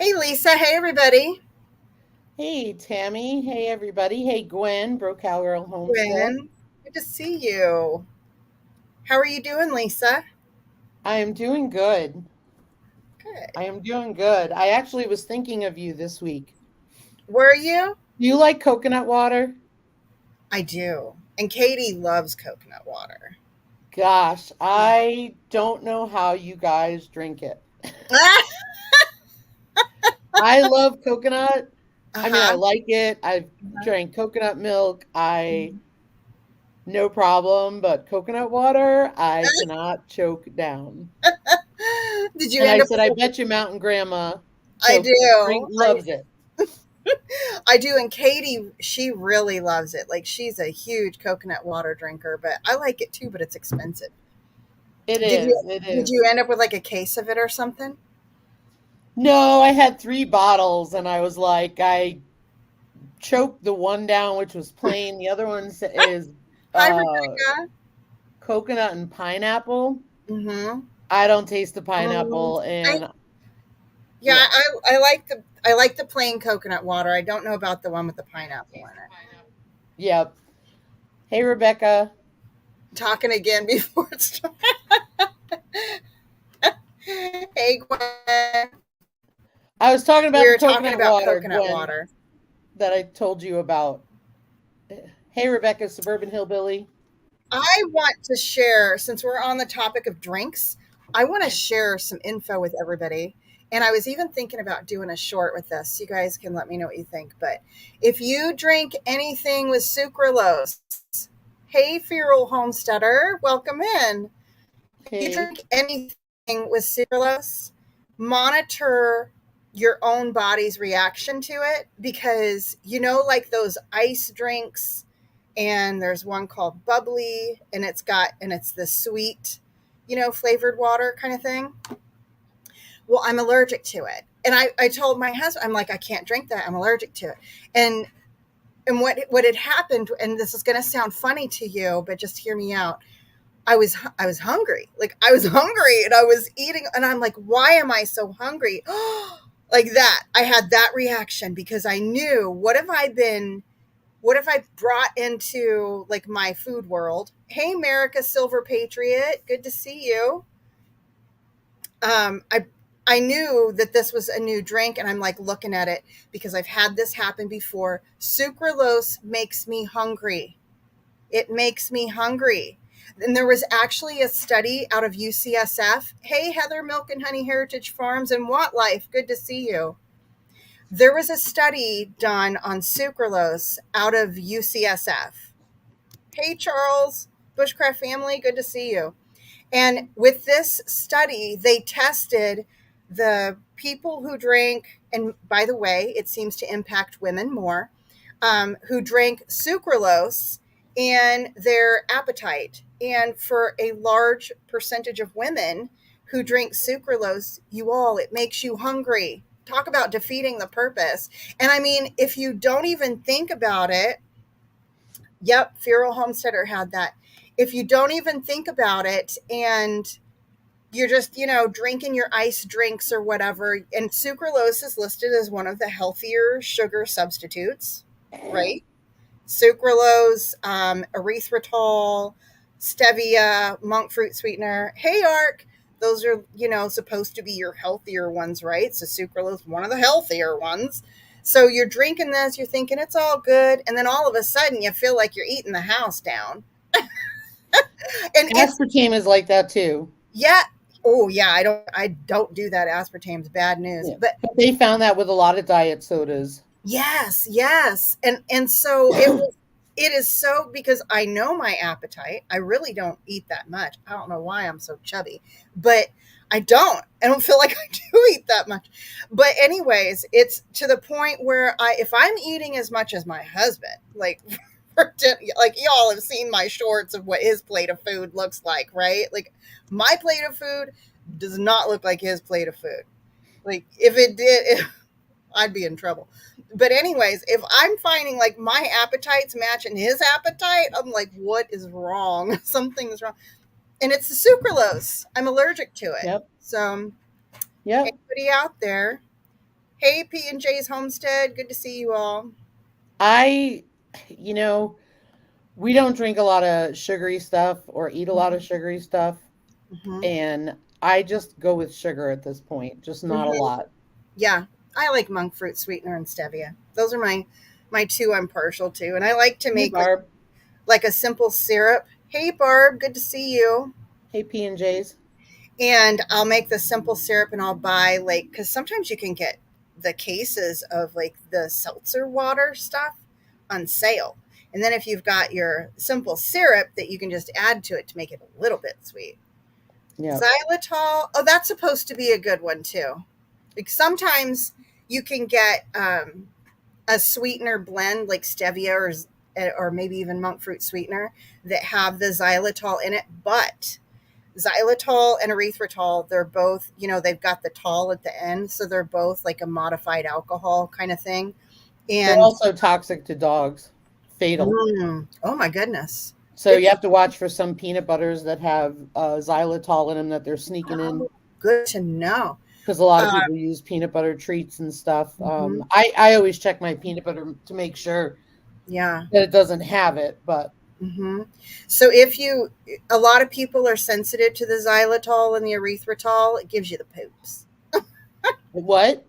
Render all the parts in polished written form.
Hey, Lisa. Hey, everybody. Hey, Tammy. Hey, everybody. Hey, Gwen, Bro Cowgirl Homestead. Gwen, good to see you. How are you doing, Lisa? I am doing good. Good. I am doing good. I actually was thinking of you this week. Where are you? Do you like coconut water? I do. And Katie loves coconut water. Gosh, I don't know how you guys drink it. I love coconut. I mean, I Uh-huh. like it. I've drank coconut milk. I no problem, but coconut water, I cannot choke down. Did you And end I up said, with I like bet you Mountain Grandma I drink do. loves it. I do. And Katie, she really loves it. Like she's a huge coconut water drinker, but I like it too, but it's expensive. It Did you is. It did you is. end up with like a case of it or something? No, I had 3 bottles and I was like, I choked the one down, which was plain. The other one is Hi, uh Rebecca. coconut and pineapple. Mm-hmm. I don't taste the Um, pineapple I and Yeah, yeah. I like the plain coconut water. I don't know about the one with the pineapple in it. Yep. Hey Rebecca. Talking again before it's time. Hey Gwen, I was talking we about the were talking coconut about water, coconut Gwen, water. that I told you about. Hey Rebecca, Suburban Hillbilly. I want to share, since we're on the topic of drinks, I want to share some info with everybody. And I was even thinking about doing a short with this. You guys can let me know what you think. But if you drink anything with sucralose, hey, feral homesteader, welcome in. You Hey. drink anything with sucralose, monitor your own body's reaction to it because like those ice drinks, and there's one called bubbly, and it's the sweet, flavored water kind of thing. Well, I'm allergic to it. And I told my husband, I'm like, I can't drink that. I'm allergic to it. And what had happened, and this is going to sound funny to you, but just hear me out. I was hungry. Like I was hungry and I was eating and I'm like, why am I so hungry? Like that. I had that reaction because I knew what if I brought into like my food world? Hey America Silver Patriot, good to see you. I knew that this was a new drink and I'm like looking at it because I've had this happen before. Sucralose makes me hungry. It makes me hungry. And there was actually a study out of UCSF. Hey, Heather Milk and Honey Heritage Farms and Watt Life, good to see you. There was a study done on sucralose out of UCSF. Hey, Charles, Bushcraft family, good to see you. And with this study, they tested the people who drank, and by the way, it seems to impact women more, who drank sucralose and their appetite. And for a large percentage of women who drink sucralose, it makes you hungry. Talk about defeating the purpose. And I mean, if you don't even think about it, yep, Feral Homesteader had that. If you don't even think about it and you're just, drinking your ice drinks or whatever, and sucralose is listed as one of the healthier sugar substitutes, right? Sucralose, erythritol, stevia, monk fruit sweetener. Hey, Ark, those are, supposed to be your healthier ones, right? So sucralose, one of the healthier ones. So you're drinking this, you're thinking it's all good, and then all of a sudden you feel like you're eating the house down. And it's Aspartame is like that too. yeah. Oh yeah, I don't do that. Aspartame's bad news. Yeah. But But they found that with a lot of diet sodas. yes, yes. And so it is so because I know my appetite. I really don't eat that much. I don't know why I'm so chubby, but I don't feel like I do eat that much. But anyways, it's to the point where if I'm eating as much as my husband, like like y'all have seen my shorts of what his plate of food looks like, right? Like my plate of food does not look like his plate of food. Like if it did, I'd be in trouble. But anyways, if I'm finding like my appetite's matching his appetite, I'm like, what is wrong? Something's wrong. And it's the sucralose. I'm allergic to it. Yep. So Yep. anybody out there, Hey, P&J's Homestead. Good to see you all. I, you know, we don't drink a lot of sugary stuff or eat a lot of sugary stuff, Mm-hmm. and I just go with sugar at this point, just not a Mm-hmm. lot. Yeah, I like monk fruit sweetener and stevia. Those are my two I'm partial to, and I like to Hey, make Barb. like a simple syrup. Hey, Barb. Good to see you. Hey, P&J's. And I'll make the simple syrup, and I'll buy like because sometimes you can get the cases of like the seltzer water stuff on sale. And then if you've got your simple syrup that you can just add to it to make it a little bit sweet. Yep. Xylitol, oh, that's supposed to be a good one too. Like sometimes you can get a sweetener blend like stevia or maybe even monk fruit sweetener that have the xylitol in it, but xylitol and erythritol, they're both, they've got the tol at the end, so they're both like a modified alcohol kind of thing. They're And also toxic to dogs, fatal. oh my goodness, So good you have to watch for some peanut butters that have xylitol in them that they're sneaking in oh, good to know. because a lot of Uh, people use peanut butter treats and stuff. mhm, I always check my peanut butter to make sure yeah. that it doesn't have it, but hmm So if you, a lot of people are sensitive to the xylitol and the erythritol, it gives you the poops. what?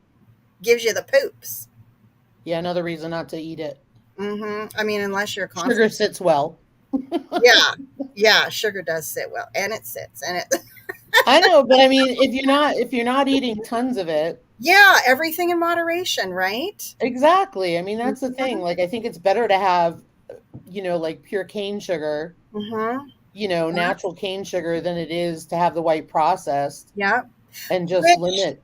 Gives you the poops. Yeah, another reason not to eat it. I mean, unless you're Sugar constipated. sits well. Yeah, yeah, sugar does sit well, and it sits, and it. I know, but I mean, if you're not eating tons of it, Yeah, everything in moderation, right? exactly. I mean, that's the thing. Mhm, Like, I think it's better to have, like pure cane sugar, mhm, yeah, natural cane sugar than it is to have the white processed yeah. and just Which limit.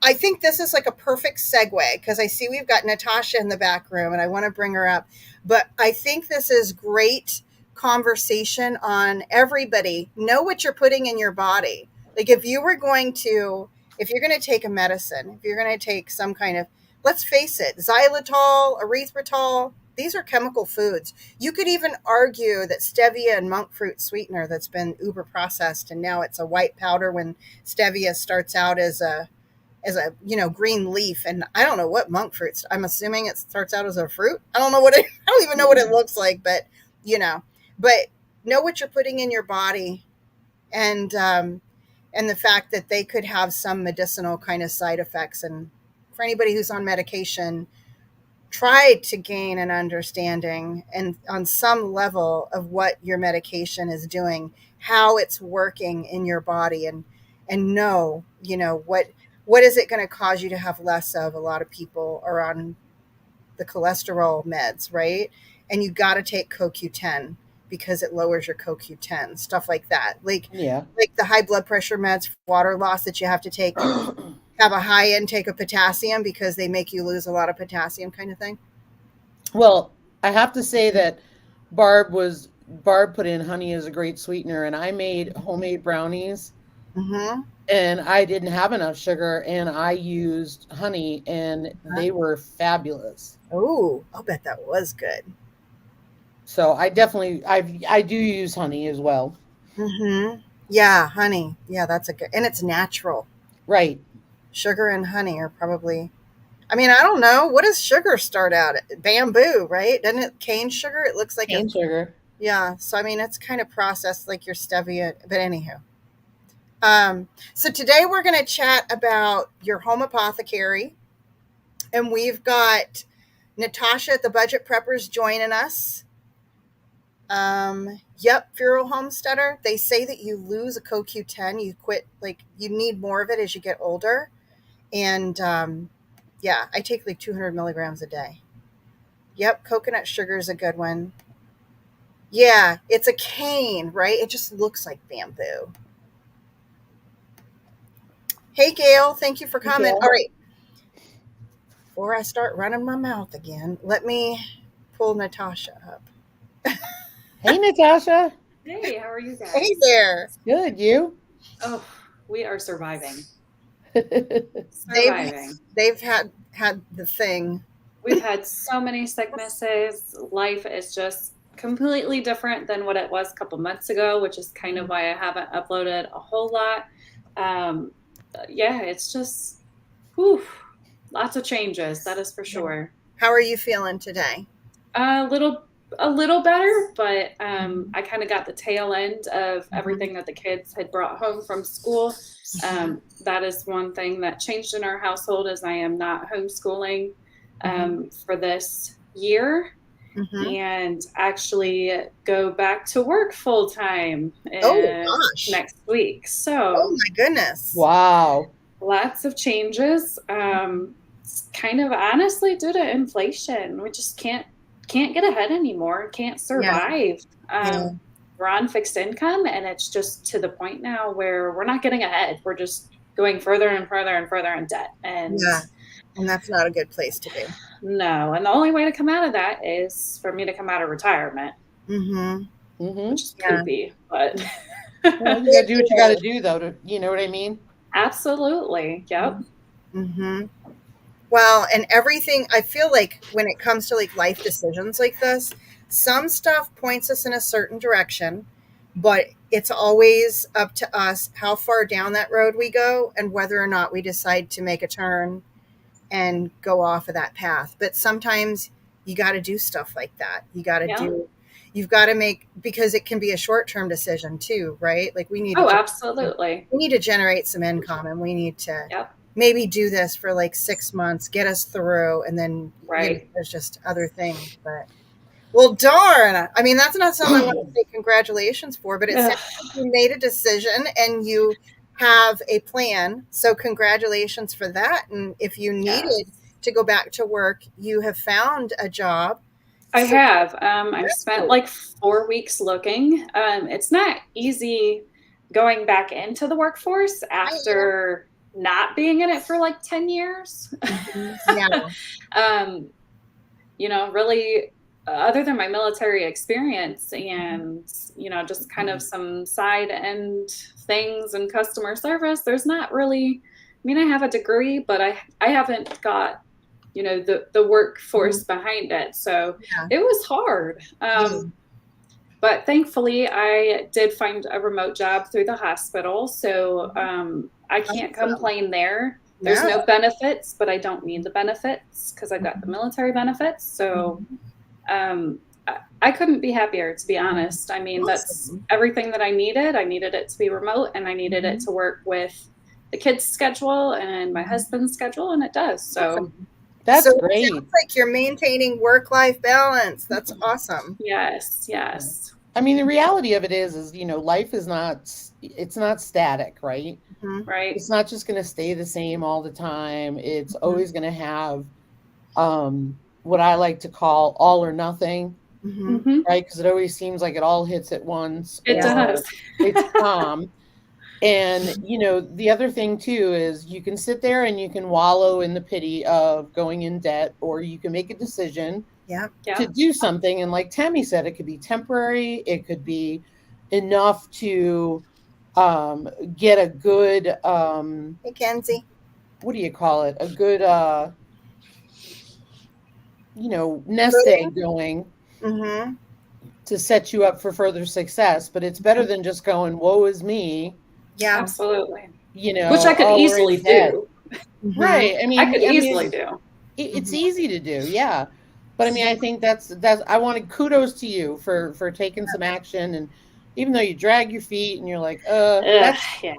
I think this is like a perfect segue because I see we've got Natasha in the back room and I want to bring her up. But I think this is great conversation on everybody. Know what you're putting in your body. Like if you're going to take a medicine, if you're going to take some kind of, let's face it, xylitol, erythritol, these are chemical foods. You could even argue that stevia and monk fruit sweetener that's been uber processed and now it's a white powder when stevia starts out as a green leaf, and I don't know what monk fruit. I'm assuming it starts out as a fruit. I don't know what it. I don't even know what it looks like, but you know, but know what you're putting in your body, and and the fact that they could have some medicinal kind of side effects. And for anybody who's on medication, try to gain an understanding and on some level of what your medication is doing, how it's working in your body, and know, what is it going to cause you to have less of. A lot of people are on the cholesterol meds, right? And you got to take CoQ10 because it lowers your CoQ10, stuff like that. Yeah. Like the high blood pressure meds for water loss that you have to take have a high intake of potassium because they make you lose a lot of potassium kind of thing. Well, I have to say that Barb put in honey as a great sweetener, and I made homemade brownies, Mm-hmm. and I didn't have enough sugar, and I used honey, and they were fabulous. Oh, I'll bet that was good. So I do use honey as well. Mm-hmm. Yeah, honey. Yeah, that's a good, and it's natural. Right. Sugar and honey are probably. I mean, I don't know. What does sugar start out at? Bamboo, right? Doesn't it cane sugar? It looks like a Cane sugar. yeah. So I mean, it's kind of processed like your stevia. But anywho, so today we're going to chat about your home apothecary, and we've got Natasha at the Budget Preppers joining us. Yep, Feral Homesteader. They say that you lose a CoQ10, you quit, like you need more of it as you get older. And yeah, I take like 200 milligrams a day. Yep, coconut sugar is a good one. Yeah, it's a cane, right? It just looks like bamboo. Hey, Gail, thank you for Hey, coming. All Gail. right, before I start running my mouth again, let me pull Natasha up. Hey, Natasha. Hey, how are you Hey guys? there. Good, you? Oh, we are surviving. They've Surviving. they've had the thing. We've had so many sicknesses. Life is just completely different than what it was a couple months ago, which is kind of why I haven't uploaded a whole lot. Yeah, it's just Whew, lots of changes, that is for sure. How are you feeling today? A little better, but I kind of got the tail end of everything that the kids had brought home from school. That is one thing that changed in our household is I am not homeschooling for this year Mm-hmm. and actually go back to work full time Oh gosh. next week. Oh So my goodness. Wow. lots of changes. It's kind of honestly due to inflation. We just can't get ahead anymore. Can't Yeah. survive. Yeah. We're on fixed income, and it's just to the point now where we're not getting ahead. We're just going further and further and further in debt. And Yeah. And that's not a good place to be. no, and the only way to come out of that is for me to come out of retirement, Mm-hmm. which is Yeah. poopy, but Well, you got to do what you got to do, though. You know what I mean? absolutely. Yep. Mm-hmm. Well, and everything, I feel like when it comes to like life decisions like this, some stuff points us in a certain direction, but it's always up to us how far down that road we go and whether or not we decide to make a turn and go off of that path. But sometimes you got to do stuff like that. Yeah. You've got to make, because it can be a short-term decision too, right? Like Oh, absolutely. we need to generate some income and we need to Yep. maybe do this for like 6 months, get us through, and then Right. there's just other things. But well, darn, I mean, that's not something I want to say congratulations for, but it sounds like you made a decision and you have a plan, so congratulations for that. And if you Yes. needed to go back to work, you have found a job. I So have. I've spent like 4 weeks looking. It's not easy going back into the workforce I am. after not being in it for like 10 years. Yeah. Really, other than my military experience and, just kind of some side end things and customer service, there's not really, I mean, I have a degree, but I haven't got the workforce behind it, so Yeah. it was hard. But thankfully I did find a remote job through the hospital, so I can't complain there. There's no benefits, but I don't need the benefits because I got the military benefits, so I couldn't be happier, to be honest. I mean, that's Awesome. everything that I needed. I needed it to be remote, and I needed it to work with the kids' schedule and my husband's schedule, and it does. So That's So it great. sounds like you're maintaining work-life balance. That's awesome. yes. I mean, the reality of it is, life is it's not static, right? Mhm. Right. It's not just going to stay the same all the time. It's Mm-hmm. always going to have what I like to call all or nothing, Mm-hmm. right? Because it always seems like it all hits at once, It does. it's calm. And, the other thing too is you can sit there and you can wallow in the pity of going in debt, or you can make a decision Yeah. to do something. And like Tammy said, it could be temporary, it could be enough to get a good Hey, Kenzie. what do you call it? A good nest Footing? egg going Mm-hmm. to set you up for further success. But it's better than just going, woe is me, Yeah. Absolutely. Which I could oh, we're easily in debt. do. Mm-hmm. Right. I could easily do. It's easy to do, yeah. But I mean, I think that's I wanted kudos to you for taking some action, and even though you drag your feet and you're like, Yeah.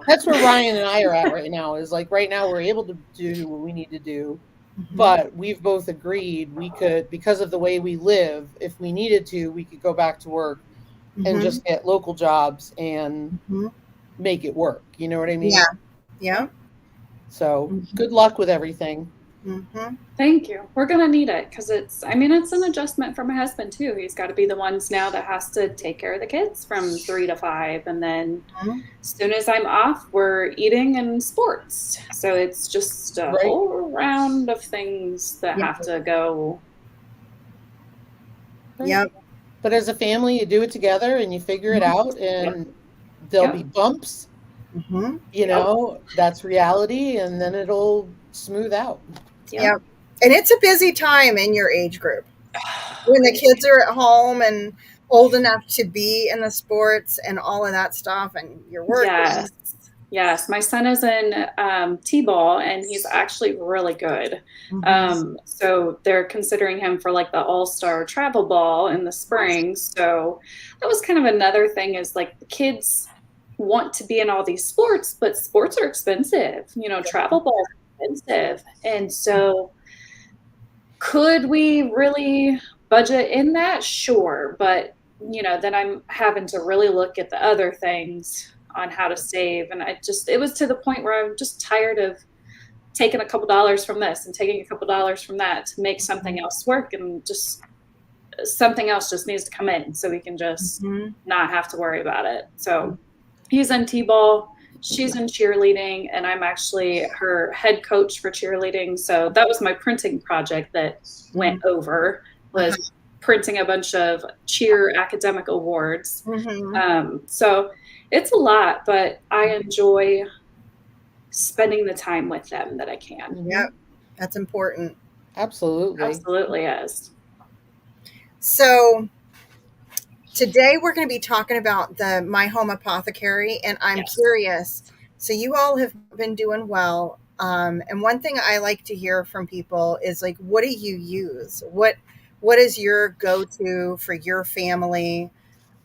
that's where Ryan and I are at right now. Is like right now we're able to do what we need to do, Mm-hmm. but we've both agreed we could, because of the way we live, if we needed to, we could go back to work and just get local jobs and Mm-hmm. make it work. You know what I mean? Yeah. Yeah. So good luck with everything. Mm-hmm. Thank you. We're gonna need it because it's an adjustment for my husband too. He's got to be the ones now that has to take care of the kids from 3 to 5, and then as soon as I'm off, we're eating and sports. So it's just a whole round of things that have to go. Right. Yep. But as a family, you do it together and you figure it out, and there'll be bumps. Mm-hmm. That's reality, and then it'll smooth out. Yep. And it's a busy time in your age group when the kids are at home and old enough to be in the sports and all of that stuff, and you're working. Yes, my son is in T-ball, and he's actually really good. So they're considering him for like the all-star travel ball in the spring. So that was kind of another thing, is like the kids want to be in all these sports, but sports are expensive. You know, travel ball is expensive. And so could we really budget in that? Sure. But, you know, then I'm having to really look at the other things on how to save. And it was to the point where I'm just tired of taking a couple dollars from this and taking a couple dollars from that to make something else work. And just something else just needs to come in so we can just not have to worry about it. So he's in T-ball. She's in cheerleading, and I'm actually her head coach for cheerleading. So that was my printing project that went over, was printing a bunch of cheer academic awards. So it's a lot, but I enjoy spending the time with them that I can. Yep, that's important. Absolutely. Absolutely is. So today we're going to be talking about the My Home Apothecary, and I'm curious. So you all have been doing well, and one thing I like to hear from people is like, what do you use? What is your go-to for your family?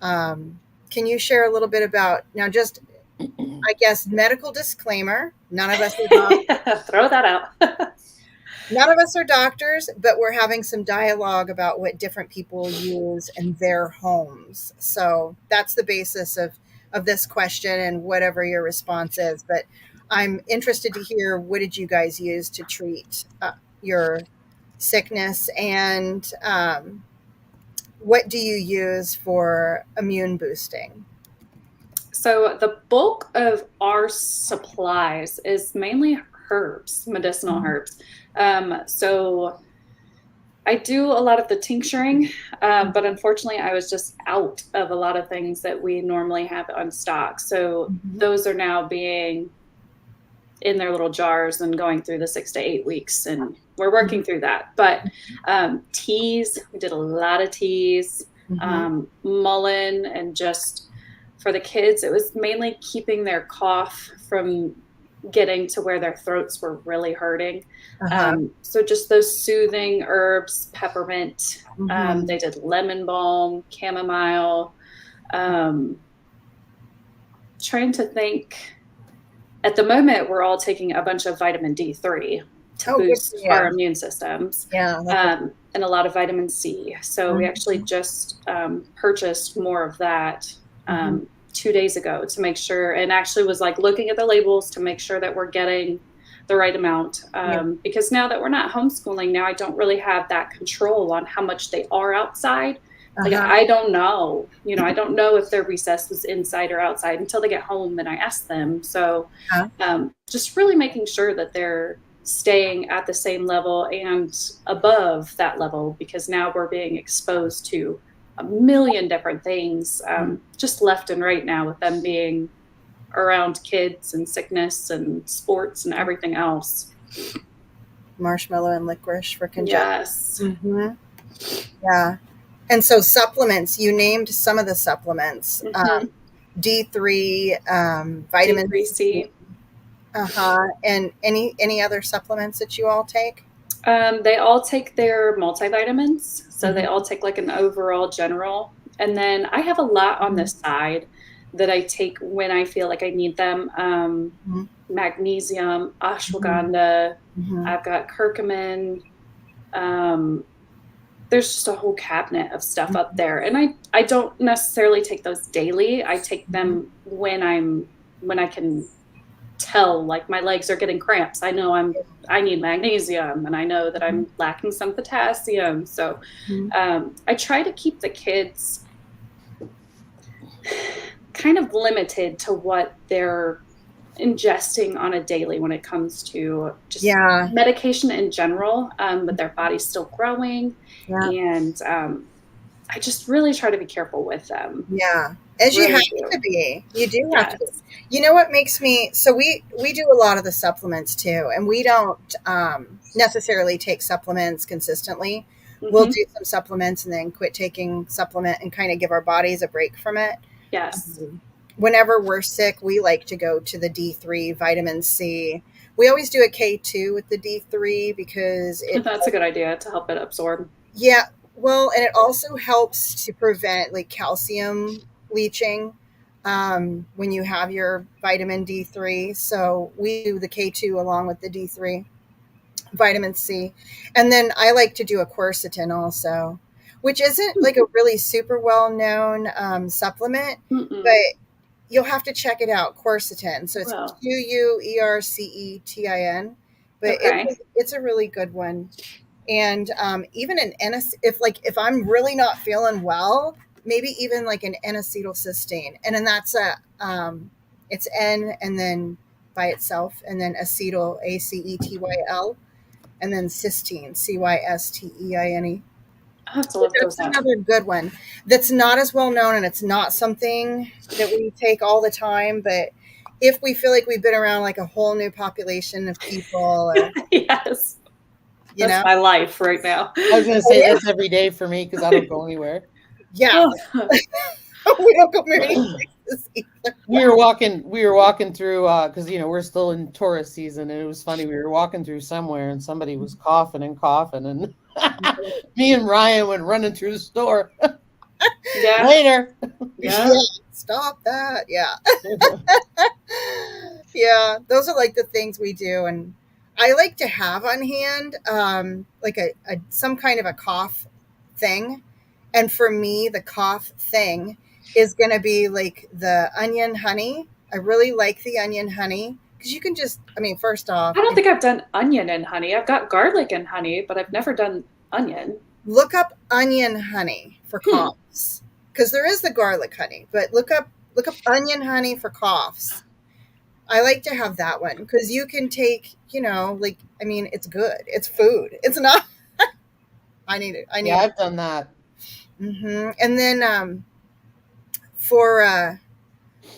Can you share a little bit about now? Just, I guess, medical disclaimer: none of us are doctors. Throw that out. None of us are doctors, but we're having some dialogue about what different people use in their homes. So that's the basis of this question and whatever your response is. But I'm interested to hear, what did you guys use to treat your sickness, and what do you use for immune boosting? So the bulk of our supplies is mainly herbs, medicinal herbs. So I do a lot of the tincturing, but unfortunately I was just out of a lot of things that we normally have on stock. So those are now being in their little jars and going through the 6 to 8 weeks, and we're working through that. But teas, we did a lot of teas, mullein, and just for the kids, it was mainly keeping their cough from getting to where their throats were really hurting. So just those soothing herbs, peppermint, they did lemon balm, chamomile, trying to think. At the moment, we're all taking a bunch of vitamin D3 to boost our immune systems, and a lot of vitamin C. So we actually just purchased more of that 2 days ago to make sure, and actually was like looking at the labels to make sure that we're getting the right amount. Because now that we're not homeschooling, now I don't really have that control on how much they are outside. Like, I don't know, I don't know if their recess was inside or outside until they get home and I ask them. So just really making sure that they're staying at the same level and above that level, because now we're being exposed to a million different things, just left and right now, with them being around kids and sickness and sports and everything else. Marshmallow and licorice for congestion. Yes. Yeah. And so supplements, you named some of the supplements, D3, vitamin D3C. And any other supplements that you all take? They all take their multivitamins. So they all take like an overall general. And then I have a lot on the side that I take when I feel like I need them. Magnesium, ashwagandha. I've got curcumin. There's just a whole cabinet of stuff up there. And I don't necessarily take those daily. I take them when I can tell, like, my legs are getting cramps. I know I need magnesium, and I know that I'm lacking some potassium. So I try to keep the kids kind of limited to what they're ingesting on a daily when it comes to just medication in general, but their body's still growing. And I just really try to be careful with them. As you have to be. You do have to be. You know what makes me, so we do a lot of the supplements too, and we don't necessarily take supplements consistently. We'll do some supplements and then quit taking supplement and kind of give our bodies a break from it. whenever we're sick, we like to go to the D3 vitamin C. We always do a K2 with the D3 because it, That's a good idea to help it absorb. yeah, well, and it also helps to prevent like calcium leaching when you have your vitamin D3. So we do the K2 along with the D3 vitamin C. And then I like to do a quercetin also, which isn't like a really super well known supplement, but Mm-mm. you'll have to check it out. Quercetin. So it's Well, Quercetin, but okay. it's a really good one. And even an if I'm really not feeling well, maybe even like an N-acetylcysteine, and then that's a it's N and then by itself, and then acetyl acetyl, and then cysteine cysteine. I'll have to look That's those up. another good one that's not as well known, and it's not something that we take all the time. But if we feel like we've been around like a whole new population of people, or Yes. you That's know, my life right now. I was going to oh say yeah, that's every day for me because I don't go anywhere. yeah, Oh, we don't go many places either. We were walking through because we're still in tourist season, and it was funny. We were walking through somewhere, and somebody was coughing and coughing, and me and Ryan went running through the store. yeah. Later. Yeah, Yeah. stop that. Yeah. Yeah, those are like the things we do, and I like to have on hand like a some kind of a cough thing. And for me, the cough thing is going to be like the onion honey. I really like the onion honey because you can just, I mean, first off, I don't think I've done onion and honey. I've got garlic and honey, but I've never done onion. look up onion honey for Hmm. coughs because there is the garlic honey, but look up onion honey for coughs. I like to have that one because you can take, like, I mean, it's good. It's food. It's not. I need it. I Yeah, need it. I've done that. And then for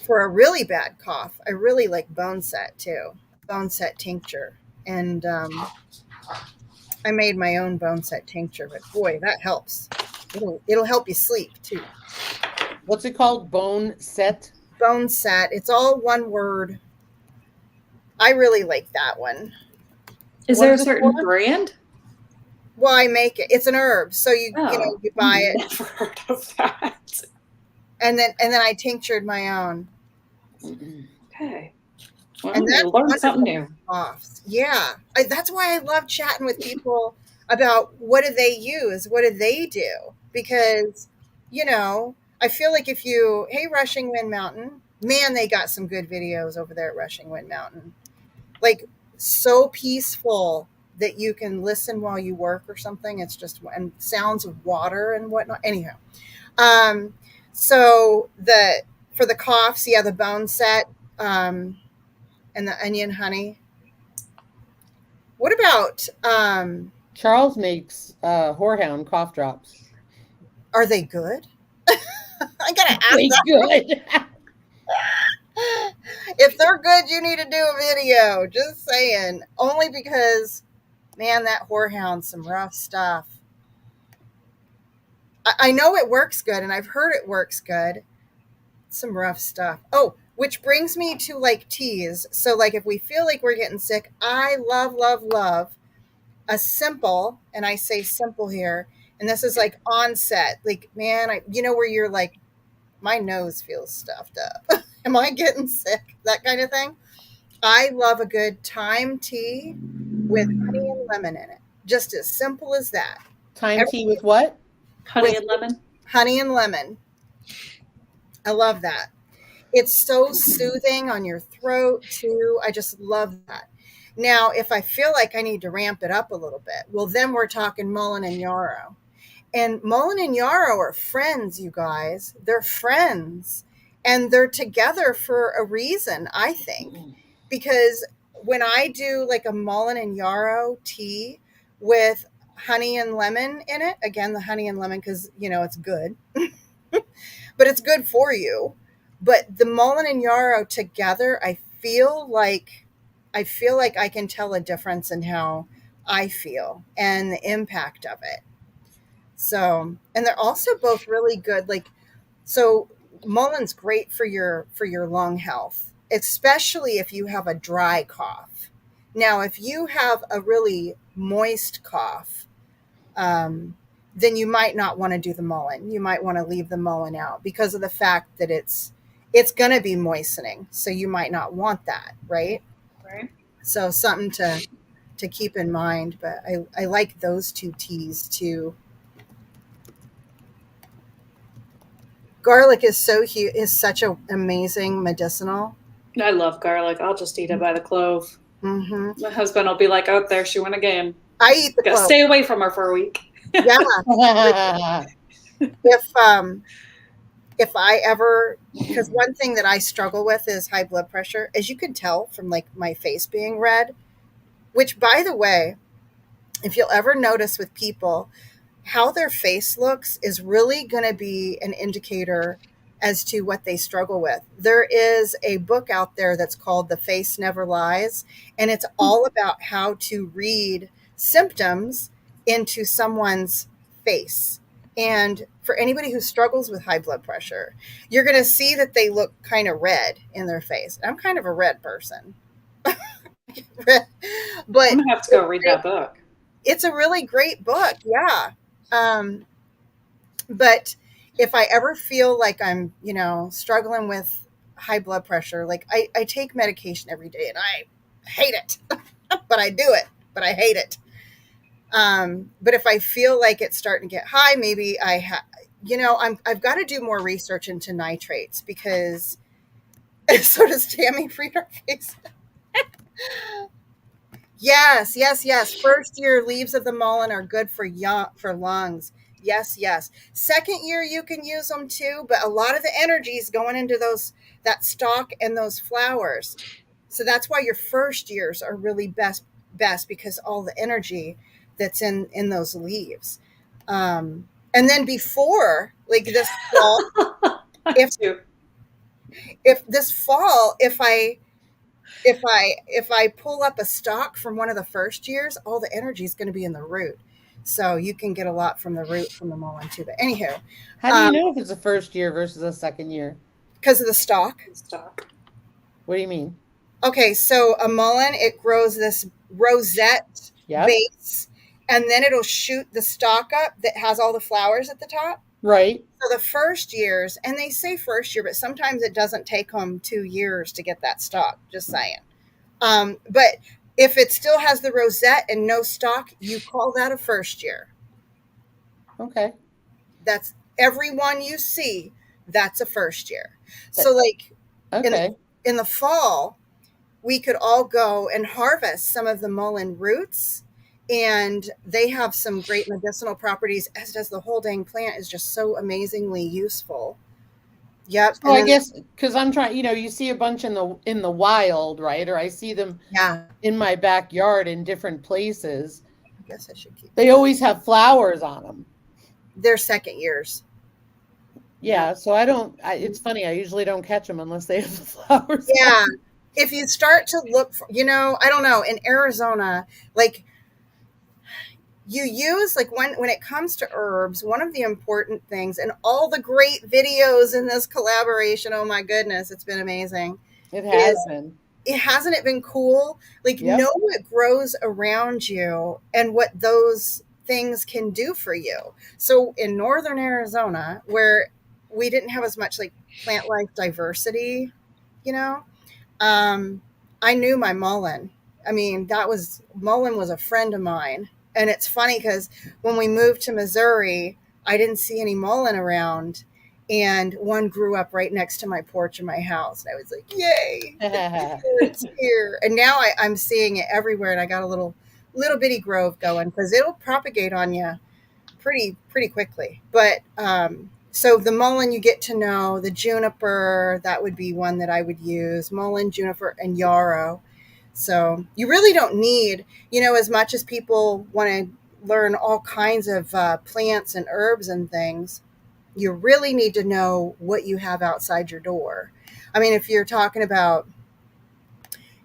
for a really bad cough, I really like bone set too. Bone set tincture, and I made my own bone set tincture. But boy, that helps. It'll help you sleep too. What's it called? Bone set? Bone set. It's all one word. I really like that one. Is What there a is it for? certain brand? Well, I make it. It's an herb, so Oh, you buy it, never heard of that. and then I tinctured my own. Okay. Well, And we that's learned something wonderful new. for coughs. Yeah. That's why I love chatting with people about what do they use? What do they do? Because, I feel like hey, Rushing Wind Mountain, man, they got some good videos over there at Rushing Wind Mountain. Like, so peaceful that you can listen while you work or something. It's just, and sounds of water and whatnot. Anyhow, um, so for the coughs, yeah, the bone set, and the onion honey. What about Charles makes whorehound cough drops. are they good? I gotta ask Really good. that. If they're good, you need to do a video. Just saying. Only because, man, that whorehound's some rough stuff. I know it works good, and I've heard it works good. Some rough stuff. Oh, which brings me to like teas. So, like, if we feel like we're getting sick, I love, love, love a simple, and I say simple here, and this is like onset. Like, man, where you're like, my nose feels stuffed up. Am I getting sick? That kind of thing. I love a good thyme tea with honey and lemon in it. Just as simple as that. Time Every- tea with what? Honey With and lemon. honey and lemon. I love that. It's so soothing on your throat too. I just love that. Now, if I feel like I need to ramp it up a little bit, well, then we're talking Mullen and Yarrow. And Mullen and Yarrow are friends, you guys. They're friends. And they're together for a reason, I think. Because when I do like a Mullen and Yarrow tea with honey and lemon in it, again, the honey and lemon, because, it's good, but it's good for you. But the Mullen and Yarrow together, I feel like I can tell a difference in how I feel and the impact of it. So, and they're also both really good. Like, so Mulleine's great for your lung health, especially if you have a dry cough. Now, if you have a really moist cough, then you might not want to do the mullein. You might want to leave the mullein out because of the fact that it's going to be moistening. So you might not want that, right? Right. So something to keep in mind. But I like those two teas too. Garlic is is such an amazing medicinal. I love garlic. I'll just eat it by the clove. Hmm. My husband will be like, "Oh, there she went again. I eat the Gotta clove. stay away from her for a week." Yeah. If if I ever, because one thing that I struggle with is high blood pressure, as you can tell from like my face being red, which by the way, if you'll ever notice with people, how their face looks is really going to be an indicator as to what they struggle with. There is a book out there that's called The Face Never Lies, and it's all about how to read symptoms into someone's face. And for anybody who struggles with high blood pressure, you're going to see that they look kind of red in their face. I'm kind of a red person. I'm But gonna have to go read that book. it's a really great book. Yeah. Um, but if I ever feel like I'm, struggling with high blood pressure, like I take medication every day and I hate it, but I do it, but I hate it. But if I feel like it's starting to get high, maybe I've got to do more research into nitrates because so does Tammy Frieder face. Yes, yes, yes. First year leaves of the mullein are good for lungs. Yes, yes. Second year you can use them too, but a lot of the energy is going into that stalk and those flowers. So that's why your first years are really best because all the energy that's in those leaves. And then before like this fall, if Too. if this fall if I pull up a stalk from one of the first years, all the energy is going to be in the root. So you can get a lot from the root from the mullein too. But anywho, How do you know if it's a first year versus a second year? because of the stalk. Stop. What do you mean? Okay, so a mullein, it grows this rosette Yep. base, and then it'll shoot the stalk up that has all the flowers at the top. Right. So the first years, and they say first year, but sometimes it doesn't take them 2 years to get that stalk. Just saying. But if it still has the rosette and no stalk, you call that a first year. Okay. That's every one you see. That's a first year. So like in Okay. in the fall, we could all go and harvest some of the mullein roots, and they have some great medicinal properties. As does the whole dang plant is just so amazingly useful. Yep, So and I then guess because I'm trying, you see a bunch in the wild, right? Or I see them yeah, in my backyard in different places. I guess I should keep. They always have flowers on them. They're second years. Yeah. So I don't. It's funny. I usually don't catch them unless they have the flowers on Yeah. 'em. If you start to look for, I don't know, in Arizona, like you use like when it comes to herbs, one of the important things and all the great videos in this collaboration, oh my goodness, it's been amazing. It Is has been. it hasn't it been cool? Like Yep. know what grows around you and what those things can do for you. So in northern Arizona, where we didn't have as much like plant life diversity, you know, um, I knew my mullein. I mean, mullein was a friend of mine. And it's funny because when we moved to Missouri, I didn't see any mullein around. And one grew up right next to my porch in my house. And I was like, yay, it's here. And now I'm seeing it everywhere. And I got a little bitty grove going because it'll propagate on you pretty quickly. But so the mullein you get to know, the juniper, that would be one that I would use. Mullein, juniper, and yarrow. So you really don't need, as much as people want to learn all kinds of plants and herbs and things, you really need to know what you have outside your door. I mean, if you're talking about,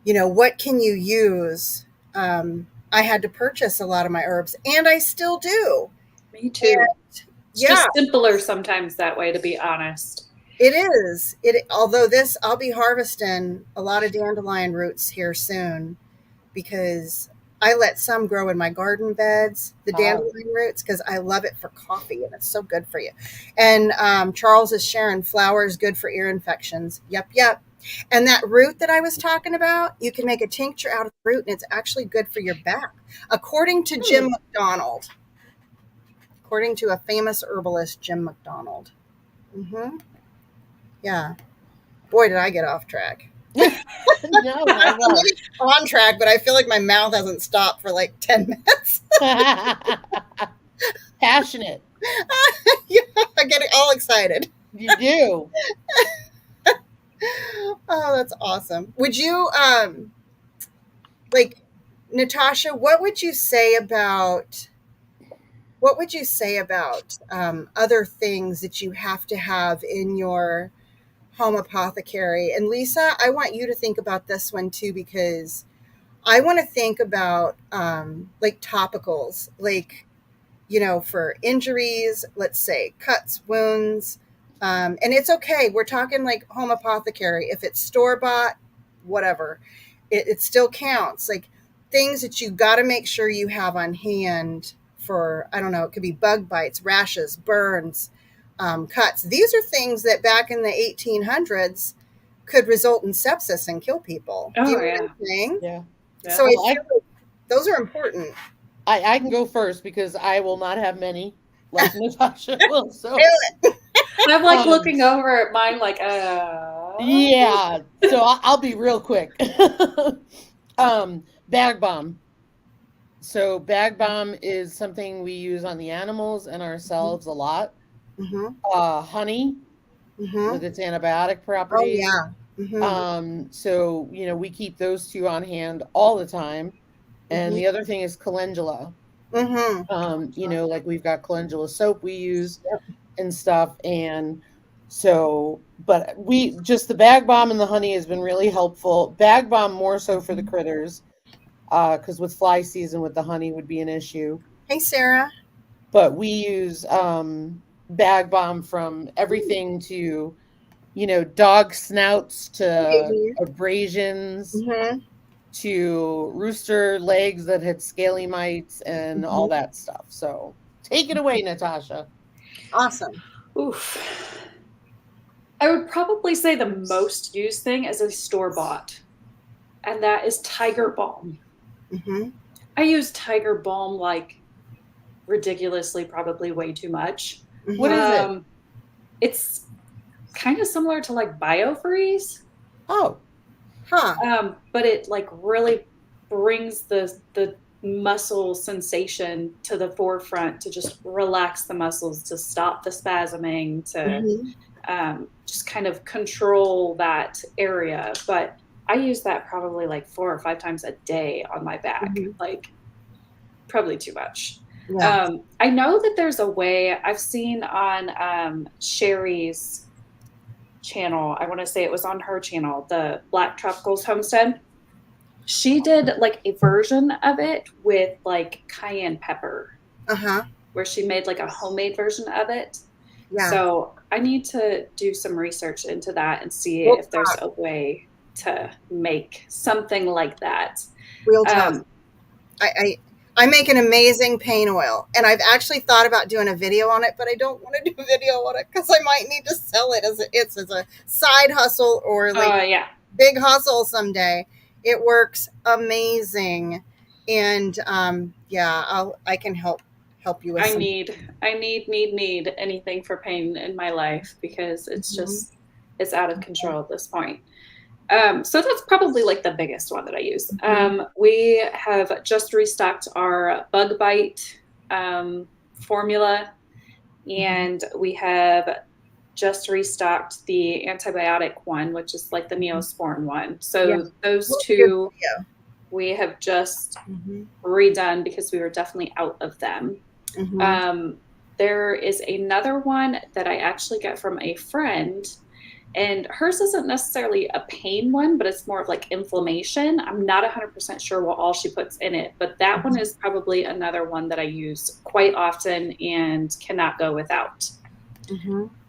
what can you use? I had to purchase a lot of my herbs, and I still do. Me too. And It's yeah, just simpler sometimes that way, to be honest. It is. Although I'll be harvesting a lot of dandelion roots here soon because I let some grow in my garden beds, the dandelion roots, because I love it for coffee and it's so good for you. And Charles is sharing flour is good for ear infections. Yep, yep. And that root that I was talking about, you can make a tincture out of the root and it's actually good for your back, according to Jim McDonald, according to a famous herbalist, Jim McDonald. Mm-hmm. Yeah. Boy, did I get off track. No, not Maybe on track, but I feel like my mouth hasn't stopped for like 10 minutes. Passionate. Yeah, I get all excited. You do. Oh, that's awesome. Would you, like, Natasha, what would you say about other things that you have to have in your home apothecary? And Lisa, I want you to think about this one too, because I want to think about like topicals, like, for injuries, let's say cuts, wounds. And it's okay. We're talking like home apothecary. If it's store bought, whatever, it still counts. Like things that you got to make sure you have on hand for, I don't know, it could be bug bites, rashes, burns, cuts. These are things that back in the 1800s could result in sepsis and kill people. Do you know what I'm saying? Yeah. So I feel like those are important. I can go first because I will not have many like Natasha will. So I'm like looking over at mine like, yeah. So I'll be real quick. Bag balm. So bag balm is something we use on the animals and ourselves a lot. Mm-hmm. Honey Mm-hmm. with its antibiotic properties. Oh, yeah. Mm-hmm. So, we keep those two on hand all the time. And the other thing is calendula. Mm-hmm. Like we've got calendula soap we use and stuff. And so, but the bag balm and the honey has been really helpful. Bag balm more so for the critters, because with fly season with the honey would be an issue. Hey, Sarah. But we use bag balm from everything to, dog snouts to abrasions. Mm-hmm. To rooster legs that had scaly mites and all that stuff. So take it away, Natasha. Awesome. Oof. I would probably say the most used thing is a store-bought, and that is Tiger Balm. Mm-hmm. I use Tiger Balm like ridiculously, probably way too much. Mm-hmm. What is it? It's kind of similar to like BioFreeze. Oh. Huh. But it like really brings the muscle sensation to the forefront to just relax the muscles, to stop the spasming, to just kind of control that area. But I use that probably like 4 or 5 times a day on my back, like probably too much. Yeah. I know that there's a way I've seen on Sherry's channel. I want to say it was on her channel, the Black Tropicals Homestead. She did like a version of it with like cayenne pepper, where she made like a homemade version of it. Yeah. So I need to do some research into that and see if there's a way to make something like that. Real tough. I make an amazing pain oil, and I've actually thought about doing a video on it, but I don't want to do a video on it because I might need to sell it as a side hustle or like big hustle someday. It works amazing, and I can help you with. I need anything for pain in my life because it's just it's out of control at this point. So that's probably like the biggest one that I use. We have just restocked our bug bite formula, and we have just restocked the antibiotic one, which is like the Neosporin one. So those two we have just redone because we were definitely out of them. There is another one that I actually got from a friend. And hers isn't necessarily a pain one, but it's more of like inflammation. I'm not 100% sure what all she puts in it, but that one is probably another one that I use quite often and cannot go without.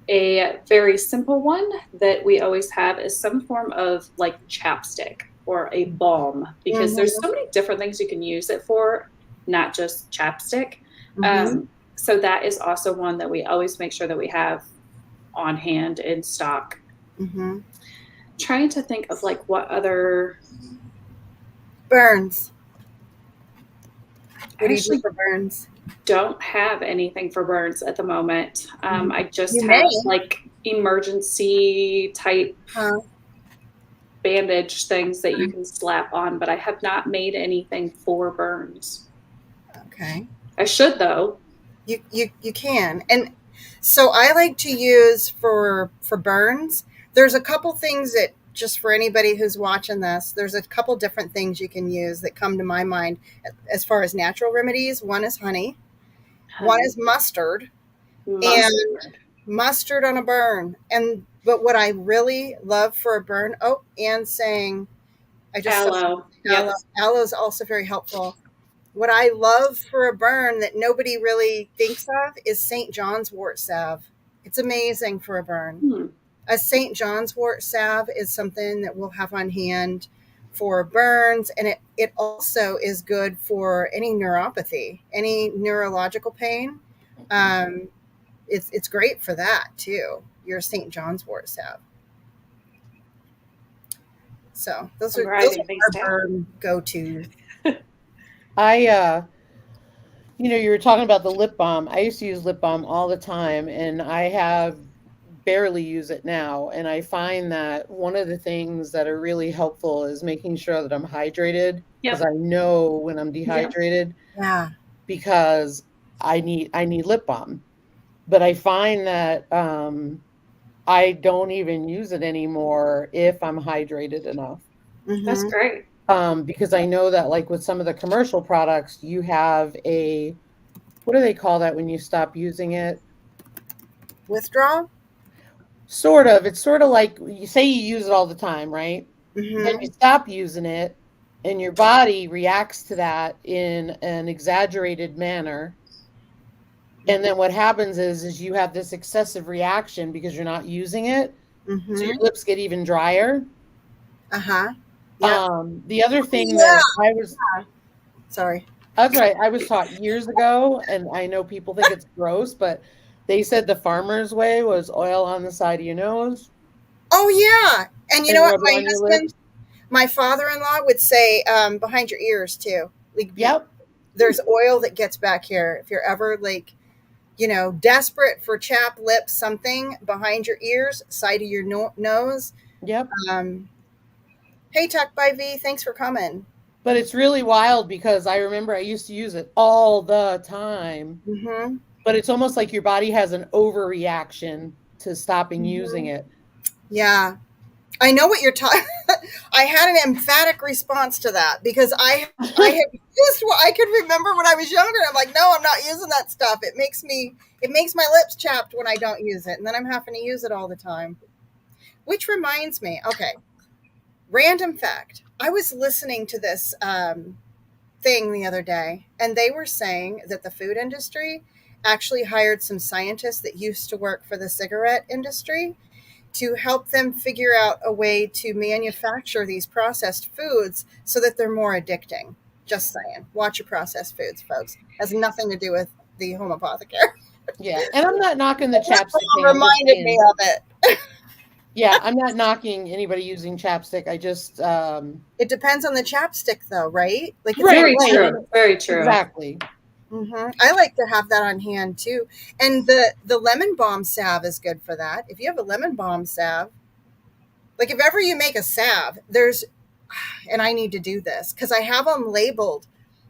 A very simple one that we always have is some form of like chapstick or a balm, because there's so Mm-hmm. many different things you can use it for, not just chapstick. Mm-hmm. So that is also one that we always make sure that we have on hand in stock. Mm-hmm. Trying to think of like what other. Burns. What I do you do actually for burns? don't have anything for burns at the moment. Mhm. I just You may. have like emergency type Huh? bandage things that you can slap on, but I have not made anything for burns. Okay. I should though. You can. And so I like to use for burns. There's a couple things that, just for anybody who's watching this, there's a couple different things you can use that come to my mind as far as natural remedies. One is honey. One Honey, is mustard. And mustard, mustard on a burn. And but what I really love for a burn, oh, and saying I just saw aloe. aloe. Yep. Aloe is also very helpful. What I love for a burn that nobody really thinks of is St. John's wort salve. It's amazing for a burn. Hmm. A St. John's wort salve is something that we'll have on hand for burns, and it also is good for any neuropathy, any neurological pain. Um, it's great for that too. Your St. John's wort salve. So those I'm are writing things our down. burn go to. I you were talking about the lip balm. I used to use lip balm all the time, and I have barely use it now. And I find that one of the things that are really helpful is making sure that I'm hydrated, because Yep. I know when I'm Yep. dehydrated, Yeah. because I need lip balm. But I find that I don't even use it anymore if I'm hydrated enough. That's Mm-hmm. great. Because I know that, like, with some of the commercial products, you have a, what do they call that when you stop using it? Withdrawal. Sort of. It's sort of like, you say you use it all the time, right? Then Mm-hmm. you stop using it, and your body reacts to that in an exaggerated manner. And then what happens is you have this excessive reaction because you're not using it. So your Mm-hmm. lips get even drier. Uh-huh. Yep. The other thing that Yeah. I was Sorry. That's right. I was taught years ago, and I know people think it's gross, but they said the farmer's way was oil on the side of your nose Oh yeah. And you know and what? rub it My on your husband, lips. my father-in-law would say, behind your ears too. Like Yep, there's oil that gets back here. If you're ever like, desperate for chapped lips, something behind your ears, side of your nose. yep. Um, hey, Tuck by V, thanks for coming. But it's really wild because I remember I used to use it all the time, Mm-hmm. but it's almost like your body has an overreaction to stopping using Mm-hmm. it. Yeah. I know what you're talking. I had an emphatic response to that because I had used what I could remember when I was younger. I'm like, no, I'm not using that stuff. It makes my lips chapped when I don't use it, and then I'm having to use it all the time. Which reminds me, okay, random fact. I was listening to this thing the other day, and they were saying that the food industry actually hired some scientists that used to work for the cigarette industry to help them figure out a way to manufacture these processed foods so that they're more addicting. Just saying. Watch your processed foods, folks. Has nothing to do with the home apothecary. Yeah, and I'm not knocking the chapstick thing. I'm just Reminded me saying, of it. yeah, I'm not knocking anybody using chapstick. I just, It depends on the chapstick, though, right? Like it's right, Very right, true. Very true. exactly. I like to have that on hand too. And the lemon balm salve is good for that. If you have a lemon balm salve, like if ever you make a salve, there's, and I need to do this because I have them labeled,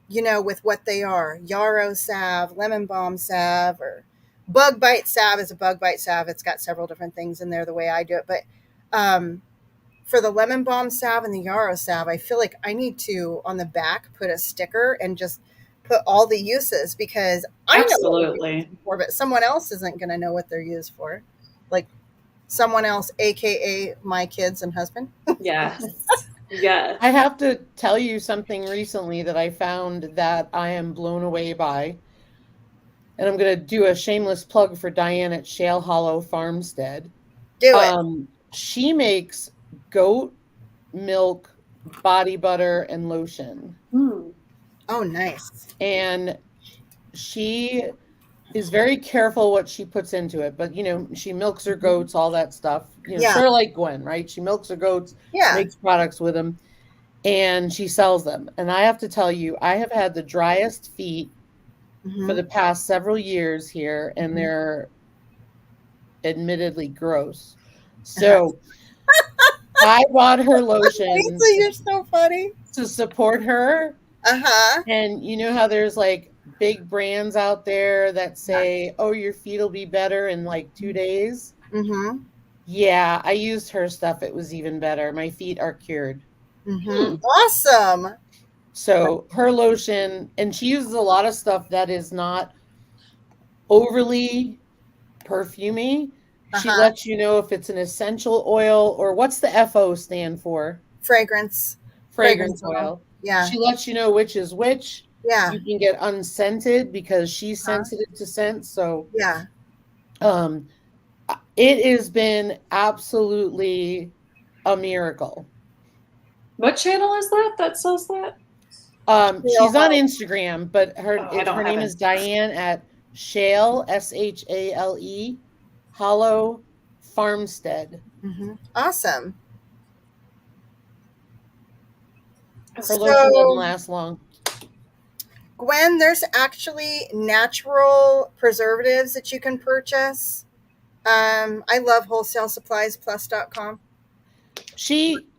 with what they are: yarrow salve, lemon balm salve, or bug bite salve is a bug bite salve. It's got several different things in there the way I do it. But for the lemon balm salve and the yarrow salve, I feel like I need to, on the back, put a sticker and just put all the uses, because I know what we're Absolutely. using for, but someone else isn't going to know what they're used for. Like someone else, AKA my kids and husband. Yes. Yes. I have to tell you something recently that I found that I am blown away by. and I'm going to do a shameless plug for Diane at Shale Hollow Farmstead. Do it. She makes goat milk body butter and lotion. Hmm. Oh, nice. And she is very careful what she puts into it. But, she milks her goats, all that stuff. Yeah. Sort of like Gwen, right? She milks her goats, Yeah. makes products with them, and she sells them. And I have to tell you, I have had the driest feet for the past several years here, and they're admittedly gross. So I bought her lotion Lisa, you're so funny. to support her. Uh-huh. And you know how there's like big brands out there that say, oh, your feet will be better in like 2 days? Mm-hmm. Yeah, I used her stuff. It was even better. My feet are cured. Mm-hmm. Awesome. So her lotion, and she uses a lot of stuff that is not overly perfumey. She lets you know if it's an essential oil or what's the FO stand for? Fragrance. Fragrance oil. Yeah. She lets you know which is which. Yeah. You can get unscented because she's sensitive to scent. So Yeah. it has been absolutely a miracle. What channel is that sells that? She's on Instagram, but her name is it. Diane at Shale, Shale, Hollow Farmstead. Awesome. Her lotion doesn't last long. Gwen, there's actually natural preservatives that you can purchase. I love wholesalesupplyesplus.com.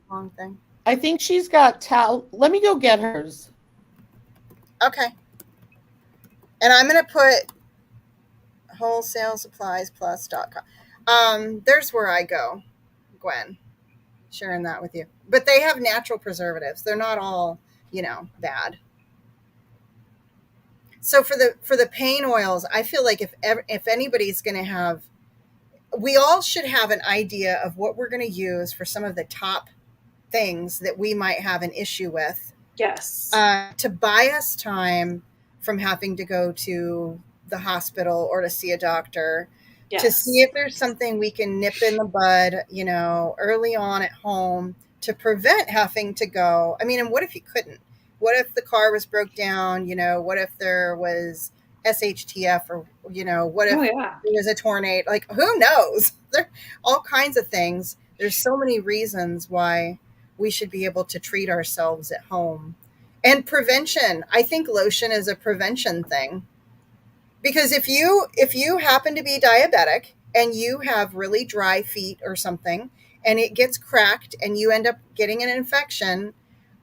Long thing. I think she's got let me go get hers. Okay. And I'm going to put wholesalesupplyesplus.com. There's where I go, Gwen, sharing that with you. But they have natural preservatives. They're not all, bad. So for the pain oils, I feel like if anybody's going to have, we all should have an idea of what we're going to use for some of the top things that we might have an issue with. Yes. To buy us time from having to go to the hospital or to see a doctor, to see if there's something we can nip in the bud, early on at home to prevent having to go. I mean, and what if you couldn't? What if the car was broke down? What if there was SHTF or, what if there was a tornado? Like, who knows? There are all kinds of things. There's so many reasons why we should be able to treat ourselves at home. And prevention. I think lotion is a prevention thing. Because if you happen to be diabetic and you have really dry feet or something and it gets cracked and you end up getting an infection,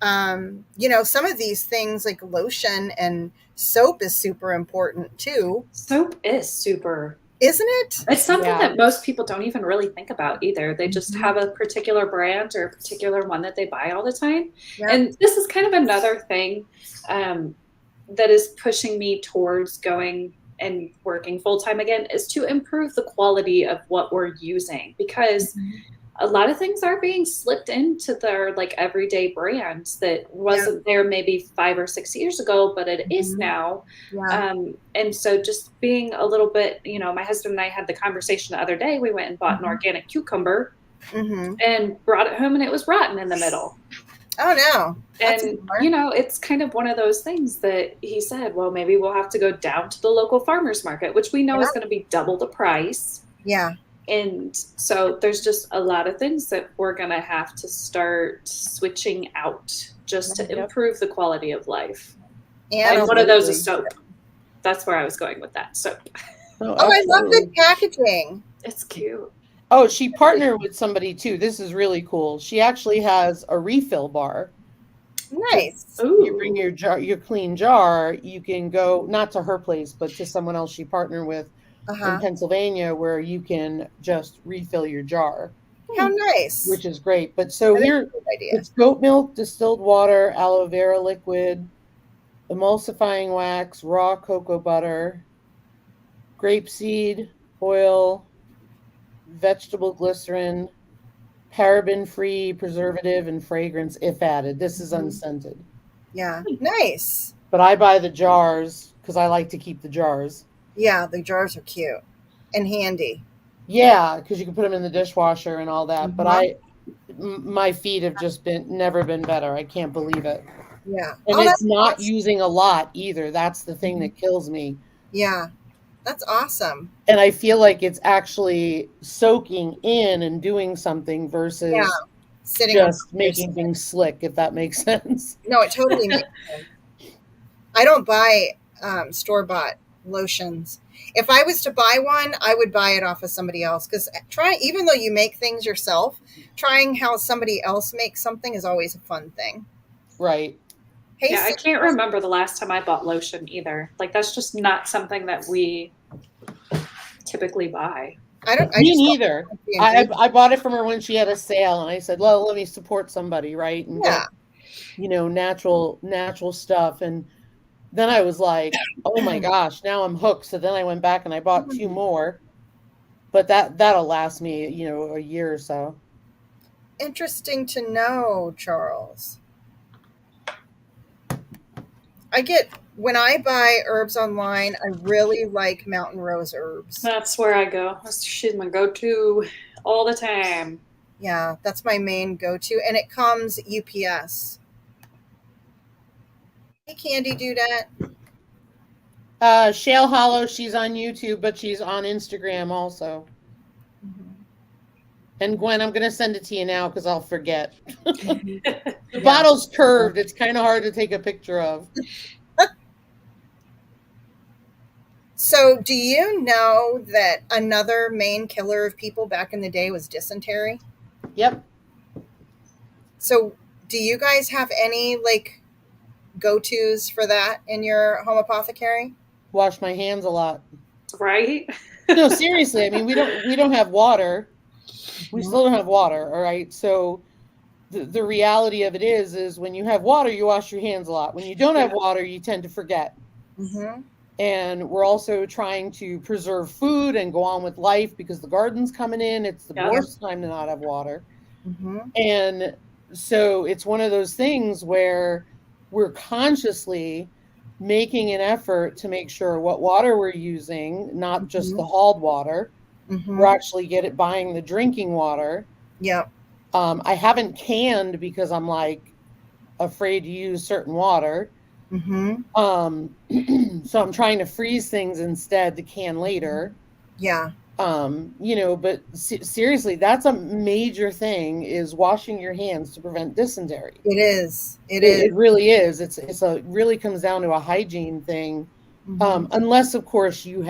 some of these things like lotion and soap is super important too. Soap is super. Isn't it? It's something that most people don't even really think about either. They just have a particular brand or a particular one that they buy all the time. Yep. And this is kind of another thing that is pushing me towards going and working full-time again, is to improve the quality of what we're using, because a lot of things are being slipped into their like everyday brands that wasn't there maybe 5 or 6 years ago, but it is now. And so just being a little bit, my husband and I had the conversation the other day. We went and bought an organic cucumber and brought it home and it was rotten in the middle. Oh no. And it's kind of one of those things that he said, well, maybe we'll have to go down to the local farmer's market, which we know is going to be double the price. Yeah. And so there's just a lot of things that we're going to have to start switching out just to improve the quality of life. And one of those is soap. That's where I was going with that. Soap. Oh, I love the packaging. It's cute. Oh, she partnered with somebody too. This is really cool. She actually has a refill bar. Nice. So you bring your clean jar. You can go not to her place, but to someone else she partnered with in Pennsylvania, where you can just refill your jar. How nice. Which is great. But so here, it's goat milk, distilled water, aloe vera liquid, emulsifying wax, raw cocoa butter, grapeseed oil, vegetable glycerin, paraben-free preservative, and fragrance if added. This is unscented. Yeah, nice. But I buy the jars because I like to keep the jars. Yeah, the jars are cute and handy. Yeah, because you can put them in the dishwasher and all that. But Uh-huh. my feet have just never been better. I can't believe it. Yeah. And Oh, it's that's not awesome. using a lot either. That's the thing that kills me. Yeah, that's awesome. And I feel like it's actually soaking in and doing something Yeah, versus sitting on just top of your making skin. things slick, if that makes sense. No, it totally makes sense. I don't buy store bought lotions. If I was to buy one, I would buy it off of somebody else because even though you make things yourself, trying how somebody else makes something is always a fun thing. Right. Hey, Yeah, I can't Sarah, remember the last time I bought lotion either. Like that's just not something that we typically buy. I don't. I Me just don't neither. like the I ingredient. bought it from her when she had a sale, and I said, "Well, let me support somebody, right, and Yeah. get natural stuff." And then I was like, "Oh my gosh, now I'm hooked." So then I went back and I bought two more, but that'll last me, a year or so. Interesting to know, Charles. I get when I buy herbs online, I really like Mountain Rose herbs. That's where I go. She's my go-to all the time. Yeah, that's my main go-to, and it comes UPS. Hey, Candy, do that. Shale Hollow, she's on YouTube, but she's on Instagram also. And Gwen, I'm gonna send it to you now because I'll forget. The Yeah. bottle's curved. It's kind of hard to take a picture of. So, do you know that another main killer of people back in the day was dysentery? Yep. So, do you guys have any like go-tos for that in your home apothecary? Wash my hands a lot. Right? No, seriously. I mean, we don't have water. We still don't have water. All right. So the reality of it is when you have water, you wash your hands a lot. When you don't have Yeah. water, you tend to forget. Mm-hmm. And we're also trying to preserve food and go on with life because the garden's coming in. It's the Yes. worst time to not have water. Mm-hmm. And so it's one of those things where we're consciously making an effort to make sure what water we're using, not just the hauled water, we're Mm-hmm. actually buying the drinking water. Yep. I haven't canned because I'm like afraid to use certain water. Mm-hmm. So I'm trying to freeze things instead to can later. Yeah. But seriously, that's a major thing is washing your hands to prevent dysentery. It is. It is. It really is. It really comes down to a hygiene thing. Mm-hmm. Unless of course you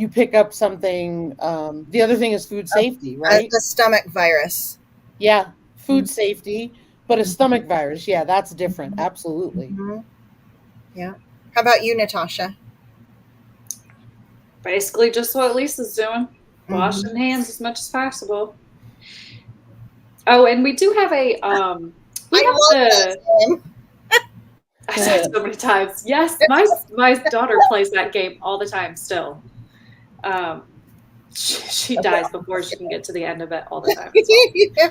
pick up something. The other thing is food safety, right? The stomach virus. Yeah, food Mhm. safety, but a stomach virus, yeah, that's different. Absolutely. Mhm. Yeah. How about you, Natasha? Basically just what Lisa's doing. Mm-hmm. Washing hands as much as possible. Oh, and we do have we I have love that the game. I said it so many times. Yes, my daughter plays that game all the time still. Um, she dies before she can get to the end of it all the time. It's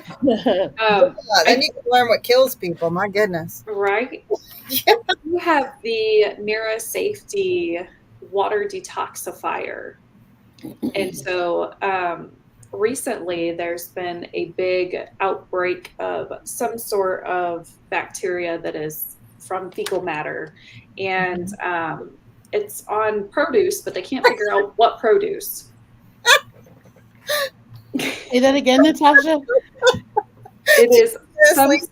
awful. Yeah, then I you can learn what kills people. My goodness. right. Yeah. You have the Mira Safety water detoxifier, and so recently there's been a big outbreak of some sort of bacteria that is from fecal matter, and it's on produce, but they can't figure out what produce. Say that again, Natasha. It is Seriously.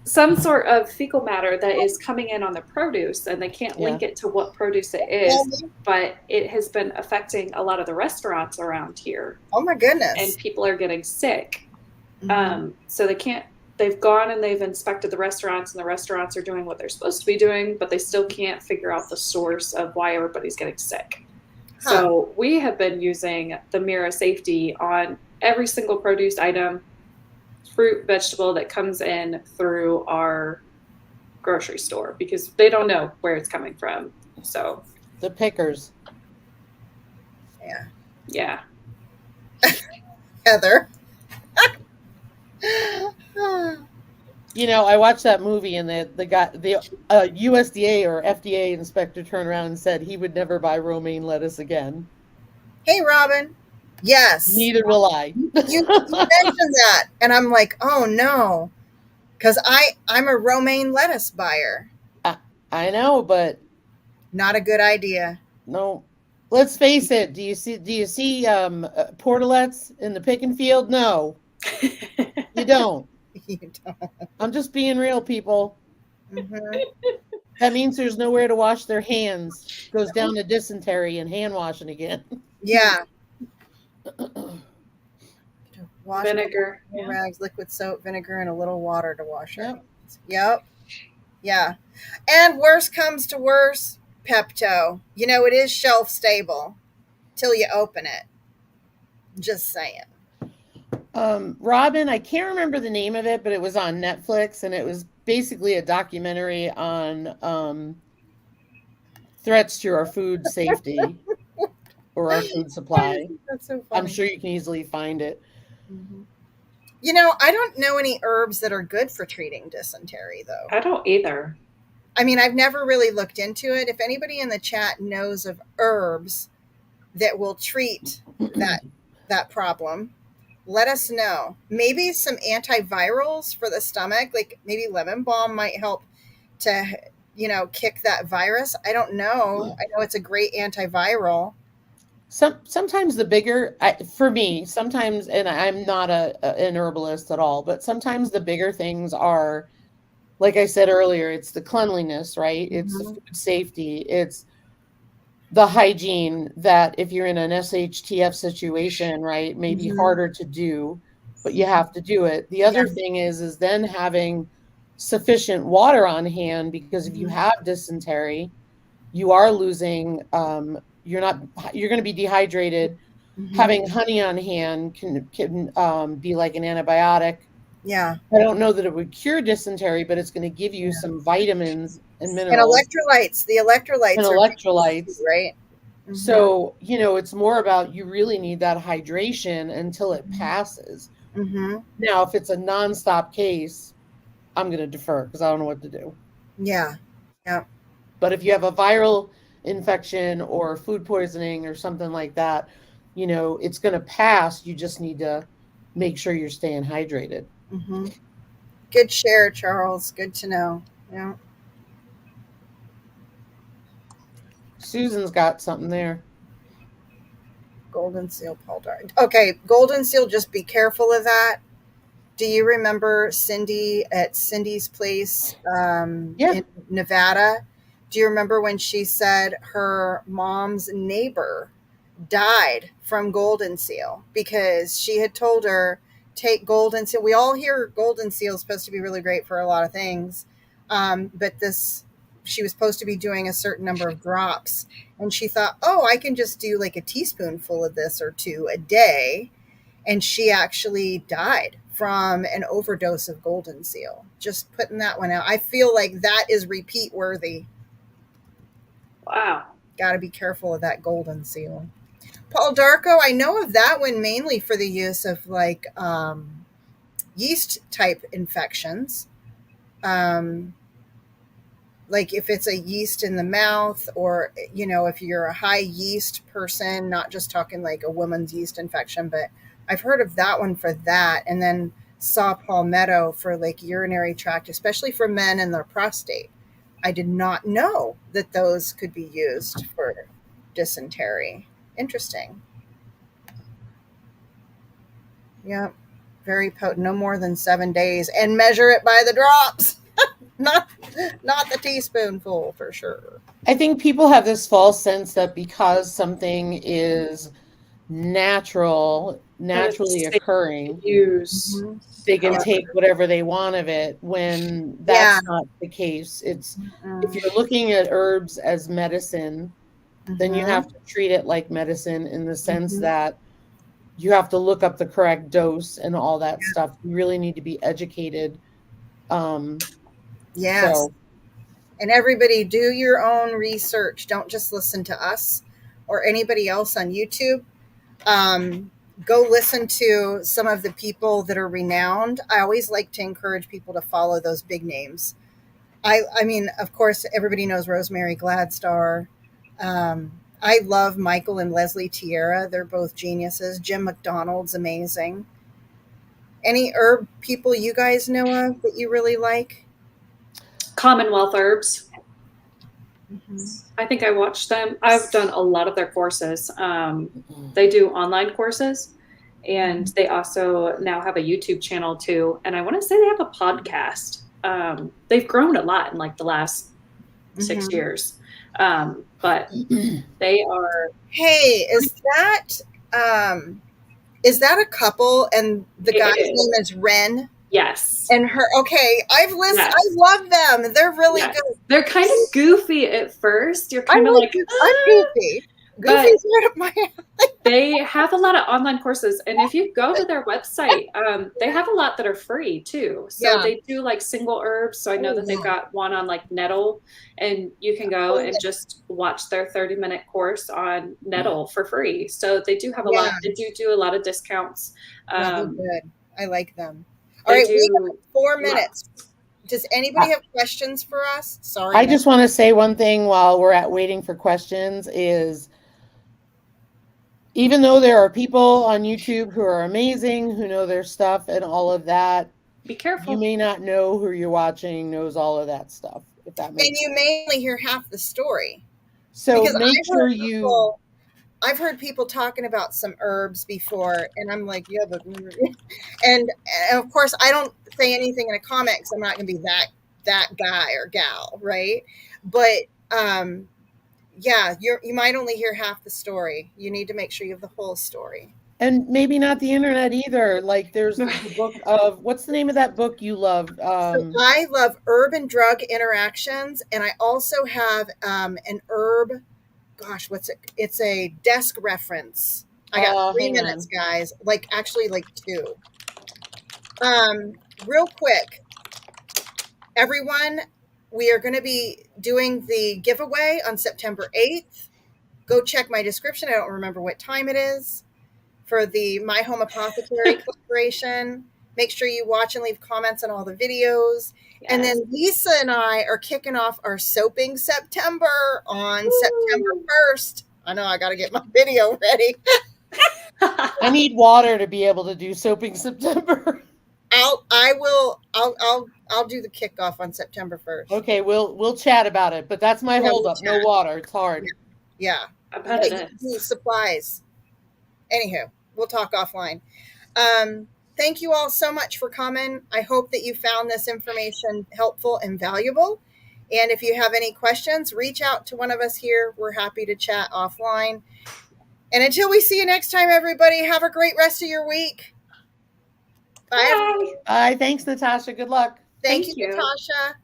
some sort of fecal matter that is coming in on the produce, and they can't Yeah. link it to what produce it is, but it has been affecting a lot of the restaurants around here, Oh my and goodness. people are getting sick. Mhm. So they've gone and they've inspected the restaurants, and the restaurants are doing what they're supposed to be doing, but they still can't figure out the source of why everybody's getting sick. Huh. So we have been using the Mira Safety on every single produce item, fruit, vegetable that comes in through our grocery store because they don't know where it's coming from. So The pickers. Yeah. yeah. Heather. I watched that movie, and the guy, the USDA or FDA inspector turned around and said he would never buy romaine lettuce again. Hey, Robin. Yes, Neither will I. you mentioned that, and I'm like, oh no, because I'm a romaine lettuce buyer. I, I know, but Not a good idea. no. Let's face it. Do you see portalets in the picking field? No, you don't. You don't. I'm just being real, people. Hmm. That means there's nowhere to wash their hands. Goes down to dysentery and hand washing again. Yeah. Wash my Vinegar. Yeah. rags, liquid soap, vinegar, and a little water to wash our Yep. hands. Yep. Yeah. And worse comes to worse, Pepto. It is shelf stable till you open it. Just saying. Robin, I can't remember the name of it, but it was on Netflix, and it was basically a documentary on threats to our food safety or our food supply. That's so I'm funny. sure you can easily find it. Mhm. I don't know any herbs that are good for treating dysentery, though. I don't either. I mean, I've never really looked into it. If anybody in the chat knows of herbs that will treat that problem, let us know. Maybe some antivirals for the stomach, like maybe lemon balm might help to, kick that virus. I don't know. I know it's a great antiviral. Sometimes the bigger, for me, sometimes, and I'm not an herbalist at all, but sometimes the bigger things are, like I said earlier, it's the cleanliness, right? It's the Mhm. food safety. It's the hygiene that if you're in an SHTF situation, right, may be Mhm. harder to do, but you have to do it. The Yeah. other thing is then having sufficient water on hand, because if you Mhm. have dysentery, you are losing, you're going to be dehydrated. Mhm. Having honey on hand can be like an antibiotic. Yeah. I don't know that it would cure dysentery, but it's going to give you Yeah. some vitamins and And minerals electrolytes. The and electrolytes are big too, electrolytes. right? Mhm. So, it's more about, you really need that hydration until it passes. Mhm. Now, if it's a nonstop case, I'm going to defer because I don't know what to do. Yeah. Yeah. But if you have a viral infection or food poisoning or something like that, it's going to pass. You just need to make sure you're staying hydrated. Mhm. Good share, Charles. Good to know. Yeah. Susan's got something there. Golden seal, Paul Dark. Okay, golden seal. Just be careful of that. Do you remember Cindy at Cindy's place Yeah. in Nevada? Do you remember when she said her mom's neighbor died from golden seal because she had told her take golden seal? We all hear golden seal is supposed to be really great for a lot of things, but this she was supposed to be doing a certain number of drops, and she thought, oh, I can just do like a teaspoonful of this or two a day, and she actually died from an overdose of golden seal. Just putting that one out. I feel like that is repeat worthy. Wow. Got to be careful of that golden seal. Paul Darko, I know of that one mainly for the use of like yeast type infections. Um, like if it's a yeast in the mouth, or if you're a high yeast person, not just talking like a woman's yeast infection, but I've heard of that one for that, and then saw palmetto for like urinary tract, especially for men and their prostate. I did not know that those could be used for dysentery. Interesting. Yeah, very potent. No more than 7 days, and measure it by the drops, not the teaspoonful for sure. I think people have this false sense that because something is That it's naturally safe occurring, to use. Mhm. they can However, take whatever they want of it, when Yeah. that's not the case. If Mm-mm. you're looking at herbs as medicine, then you Mhm. have to treat it like medicine, in the sense Mhm. that you have to look up the correct dose and all that stuff. You really need to be educated. Um, Yes. so And everybody do your own research. Don't just listen to us or anybody else on YouTube. Um, go listen to some of the people that are renowned. I always like to encourage people to follow those big names. I mean, of course, everybody knows Rosemary Gladstar. I love Michael and Leslie Tierra. They're both geniuses. Jim McDonald's amazing. Any herb people you guys know of that you really like? Commonwealth Herbs. Mm-hmm. I think I watched them. I've done a lot of their courses. They do online courses, and they also now have a YouTube channel too. And I want to say they have a podcast. They've grown a lot in like the last 6 Mm-hmm. years, but they are. Hey, is that a couple and the guy's name is Ren? Yes. And her, okay, I've listened. Yes. I love them. They're really Yes. good. They're kind of goofy at first. You're kind of like, I'm goofy. Goofy's right up my alley. They have a lot of online courses, and if you go to their website, they have a lot that are free too. So Yeah. they do like single herbs. So I know that they've got one on like nettle, and you can go and just watch their 30-minute course on nettle for free. So they do have a lot. They do a lot of discounts. They're good. I like them. All right, we have 4 minutes. Does anybody have questions for us? Sorry. I just want to say one thing while we're waiting for questions is, even though there are people on YouTube who are amazing, who know their stuff and all of that, be careful. You may not know who you're watching knows all of that stuff, if that makes sense. And you may only hear half the story. So make sure you... I've heard people talking about some herbs before, and I'm like, yeah, but... And of course, I don't say anything in a comment because I'm not going to be that guy or gal, right? But yeah, you might only hear half the story. You need to make sure you have the whole story. And maybe not the internet either. Like there's the book of, what's the name of that book you love? So I love Herb and Drug Interactions, and I also have an herb. Gosh, what's it? It's a desk reference. I got 3 minutes, guys. Actually 2. Real quick, everyone, we are going to be doing the giveaway on September 8th. Go check my description. I don't remember what time it is, for the My Home Apothecary collaboration. Make sure you watch and leave comments on all the videos. Yes. And then Lisa and I are kicking off our soaping September on September 1st. I know, I got to get my video ready. I need water to be able to do soaping September. I'll do the kickoff on September 1st. Okay, we'll chat about it, but that's my holdup. No water. It's hard. Yeah. I bet it is. Supplies. Anywho, we'll talk offline. Thank you all so much for coming. I hope that you found this information helpful and valuable. And if you have any questions, reach out to one of us here. We're happy to chat offline. And until we see you next time, everybody, have a great rest of your week. Bye. Bye. Thanks, Natasha. Good luck. Thank you, Natasha.